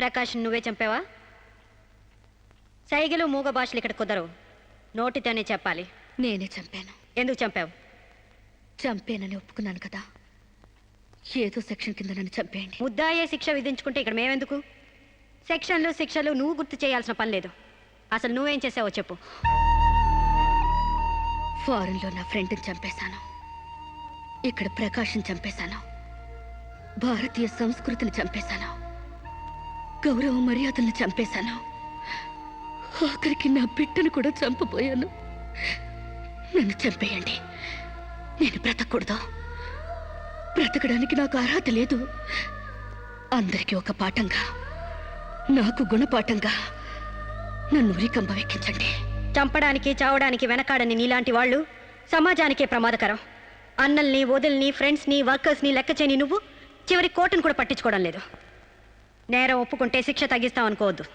ప్రకాష్ నువ్వే చంపావా? సైగలు మూగ భాషలు ఇక్కడ కుదరవు, నోటితోనే చెప్పాలి. నేనే చంపాను. ఎందుకు చంపావు? చంపేనని ఒప్పుకున్నాను కదా, ఏదో సెక్షన్ కింద నన్ను చంపేయండి. ముద్దాయే శిక్ష విధించుకుంటే ఇక్కడ మేమెందుకు? సెక్షన్లు శిక్షలు నువ్వు గుర్తు చేయాల్సిన పని లేదు. అసలు నువ్వేం చేసావో చెప్పు. ఫారెన్లో నా ఫ్రెండ్ని చంపేశాను, ఇక్కడ ప్రకాశం చంపేశాను, భారతీయ సంస్కృతిని చంపేశాను, గౌరవ మర్యాదల్ని చంపేశాను, ఆఖరికి నా బిడ్డను కూడా చంపబోయాను. నన్ను చంపేయండి, నేను బ్రతకూడదు. బ్రతకడానికి నాకు అర్హత లేదు. అందరికీ ఒక పాఠంగా, నాకు గుణపాఠంగా నన్ను ఉరికంబ వెక్కించండి. చంపడానికి చావడానికి వెనకాడని నీలాంటి వాళ్ళు సమాజానికే ప్రమాదకరం. అన్నల్ని, వదిల్ని, ఫ్రెండ్స్ని, వర్కర్స్ని లెక్క చేయని నువ్వు చివరి కోర్టును కూడా పట్టించుకోవడం లేదు. నేరం ఒప్పుకుంటే శిక్ష తగ్గిస్తాం అనుకోవద్దు.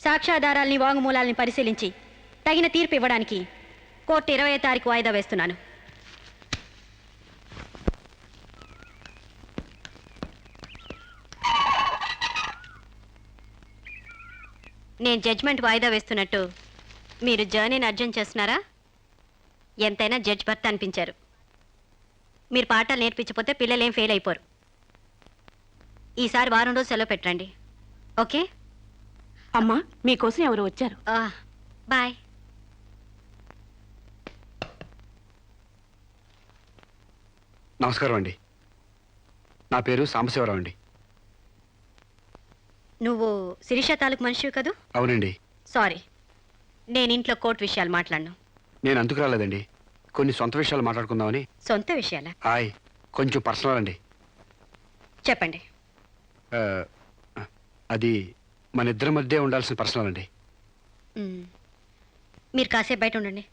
సాక్ష్యాధారాల్ని, వాంగ్మూలాల్ని పరిశీలించి తగిన తీర్పు ఇవ్వడానికి కోర్టు 20వ తారీఖు వాయిదా వేస్తున్నాను. నేను జడ్జ్మెంట్ వాయిదా వేస్తున్నట్టు మీరు జర్నీని అర్జెంట్ చేస్తున్నారా? ఎంతైనా జడ్జ్ భర్త అనిపించారు. మీరు పాఠాలు నేర్పించకపోతే పిల్లలేం ఫెయిల్ అయిపోరు. ఈసారి వారం రోజు సెలవు పెట్టండి, ఓకే? అమ్మా, మీకోసం ఎవరు వచ్చారు. బాయ్. నమస్కారం అండి, నా పేరు సాంబశివరావు అండి. నువ్వు శిరీష తాలూకు మనిషివి కదూ? అవునండి. సారీ, నేను ఇంట్లో కోర్టు విషయాలు మాట్లాడను. నేను అందుకు రాలేదండి, కొన్ని సొంత విషయాలు మాట్లాడుకుందామని. సొంత విషయాలా? హాయ్, కొంచెం పర్సనల్ అండి. చెప్పండి. అది మన ఇద్దరి మధ్య ఉండాల్సిన పర్సనల్ అండి. మీరు కాసేపు బయట ఉండండి.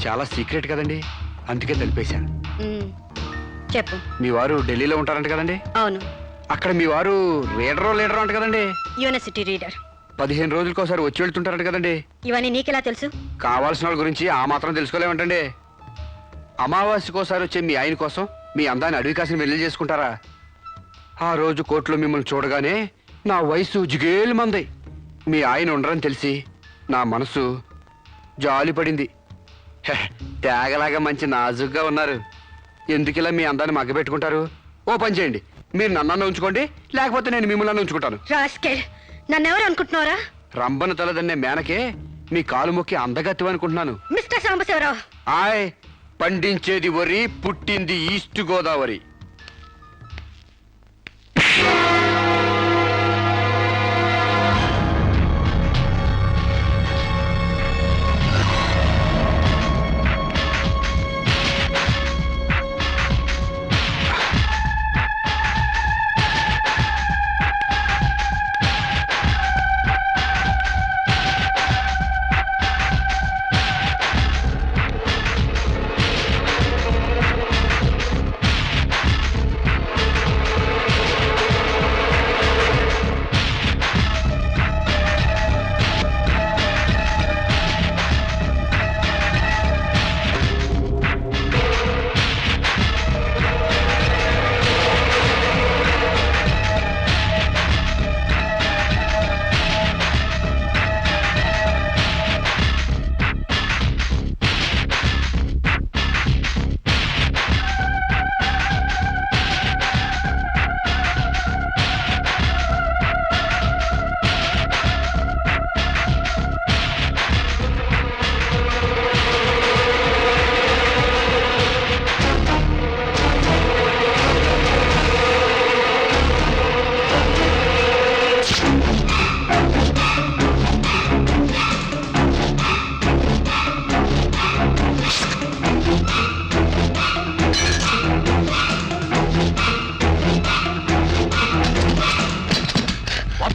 చాలా సీక్రెట్ కదండి, అందుకే తెలిపేశాను. చెప్పు. మీ వారు ఢిల్లీలో ఉంటారంట కదండి? అవును. అక్కడ మీ వారు లీడరో అంట కదండి? University reader. 15 రోజులకోసారి వచ్చి వెళ్తుంటారంట కదండి? ఇవన్నీ నీకెలా తెలుసు? కావాల్సిన వాళ్ళ గురించి ఆ మాత్రం తెలుసుకోలేమంటండి. అమావాస్యకోసారి వచ్చే మీ ఆయన కోసం మీ అందాన్ని అడవి కాసిన వెళ్ళి చేసుకుంటారా? ఆ రోజు కోర్టులో మిమ్మల్ని చూడగానే నా వయసు జిగేలు మంది. మీ ఆయన ఉండరని తెలిసి నా మనసు జాలి పడింది. తేగలాగా మంచి నాజుగ్గా ఉన్నారు. ఎందుకిలా మీ అందాన్ని మగ్గబెట్టుకుంటారు? ఓ పని చేయండి, మీరు నన్ను ఉంచుకోండి, లేకపోతే నేను మిమ్మల్ని ఉంచుకుంటాను. నన్నెవరు అనుకుంటున్నారా? రంబను తలదన్నే మేనకే మీ కాలు మొక్కి అందగత్తి అనుకుంటున్నాను. మిస్టర్ సాంబశివరావు, ఆయ్, పండించేది వరి, పుట్టింది ఈస్ట్ గోదావరి.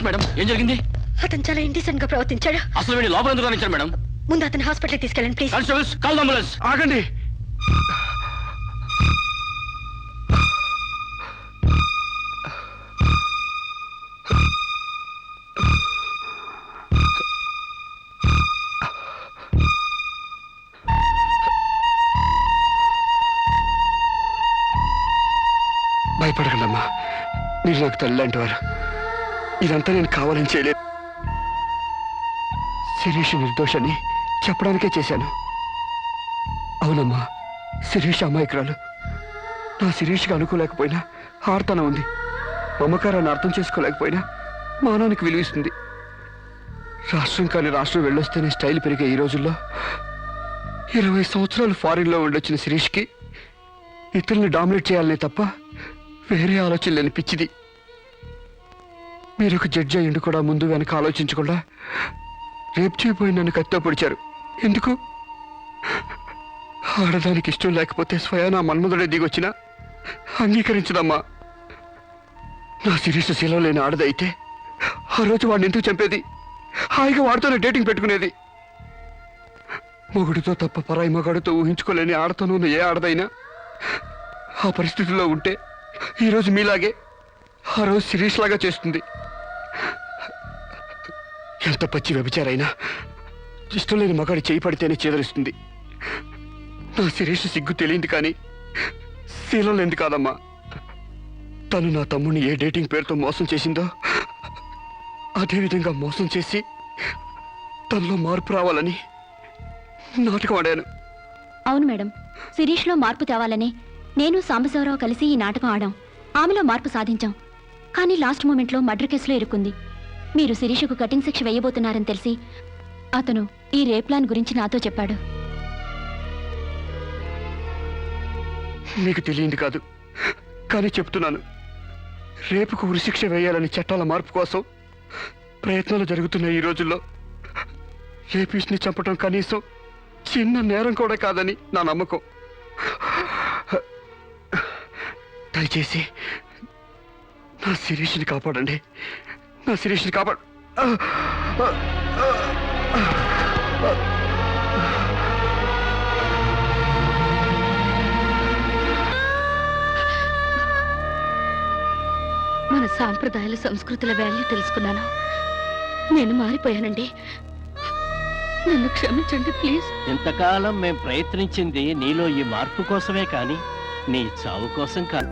మేడం, ఏం జరిగింది? అతను చాలా ఇండిసెంట్ గా ప్రవర్తించాడు. అసలు వీడి లోపల ఎందుకు రానిచ్చారు మేడం? ముందు అతను హాస్పిటల్కి తీసుకెళ్ళండి ప్లీజ్. Constables, call ambulance. ఆగండి. మీరు నాకు తల్లి లాంటి వారు. ఇదంతా నేను కావాలని చేయలేదు. శిరీష్ నిర్దోషని చెప్పడానికే చేశాను. అవునమ్మా, శిరీష్ అమాయకురాలు. నా శిరీష్కి అనుకోలేకపోయినా ఆర్తన ఉంది. మమకారాన్ని అర్థం చేసుకోలేకపోయినా మానవానికి విలువిస్తుంది. రాష్ట్రం కానీ రాష్ట్రం వెళ్ళొస్తేనే స్టైల్ పెరిగే ఈ రోజుల్లో 20 సంవత్సరాలు ఫారిన్లో ఉండొచ్చిన శిరీష్కి ఇతరుల్ని డామినేట్ చేయాలనే తప్ప వేరే ఆలోచన లేని పిచ్చిది. మీరు ఒక జడ్జి అయ్యిండు కూడా ముందు వెనక ఆలోచించకుండా రేపు చేయబోయి నన్ను కత్తితో పొడిచారు. ఎందుకు? ఆడదానికి ఇష్టం లేకపోతే స్వయాన మన్మధుడే దిగొచ్చినా అంగీకరించదమ్మా. నా శిరీష్ శీలం లేని ఆడదైతే ఆ రోజు వాడిని ఎందుకు చంపేది? హాయిగా వాడితోనే డేటింగ్ పెట్టుకునేది. మొగుడితో తప్ప పరాయి మగాడితో ఊహించుకోలేని ఆడతోనూ ఉన్న ఏ ఆడదైనా ఆ పరిస్థితిలో ఉంటే ఈరోజు మీలాగే ఆ రోజు శిరీష్ లాగా చేస్తుంది. ఎంత పచ్చి వ్యభిచారైనా ఇష్టం లేని మగాడి చేయి పడితేనే చేదరిస్తుంది. నా శిరీష్ సిగ్గు తెలియంది కానీ శీలం లేనిది కాదమ్మా. తను నా తమ్ముడిని ఏ డేటింగ్ పేరుతో మోసం చేసిందో అదేవిధంగా మోసం చేసి తనలో మార్పు రావాలని నాటకం ఆడాను. అవును మేడం, శిరీష్లో మార్పు తేవాలని నేను సాంబశివరావు కలిసి ఈ నాటకం ఆడాం. ఆమెలో మార్పు సాధించాం. కానీ లాస్ట్ మూమెంట్లో మర్డర్ కేసులో ఇరుక్కుంది. మీరు శిరీషకు కటింగ్ శిక్ష వేయబోతున్నారని తెలిసి అతను ఈ రేప్ ప్లాన్ గురించి నాతో చెప్పాడు. మీకు తెలియంది కాదు కానీ చెప్తున్నాను. రేపుకు ఉరిశిక్ష వేయాలని చట్టాల మార్పు కోసం ప్రయత్నాలు జరుగుతున్న ఈ రోజుల్లో రేపిస్ని చంపటం కనీసం చిన్న నేరం కూడా కాదని నా నమ్మకం. దయచేసి నా శిరీష్ని కాపాడండి. నా శిరీష్ని కాపాడు. మన సాంప్రదాయాల సంస్కృతుల వాల్యూ తెలుసుకున్నాను. నేను మారిపోయానండి. నన్ను క్షమించండి ప్లీజ్. ఇంతకాలం మేం ప్రయత్నించింది నీలో ఈ మార్పు కోసమే కాని నీ చావు కోసం కాదు.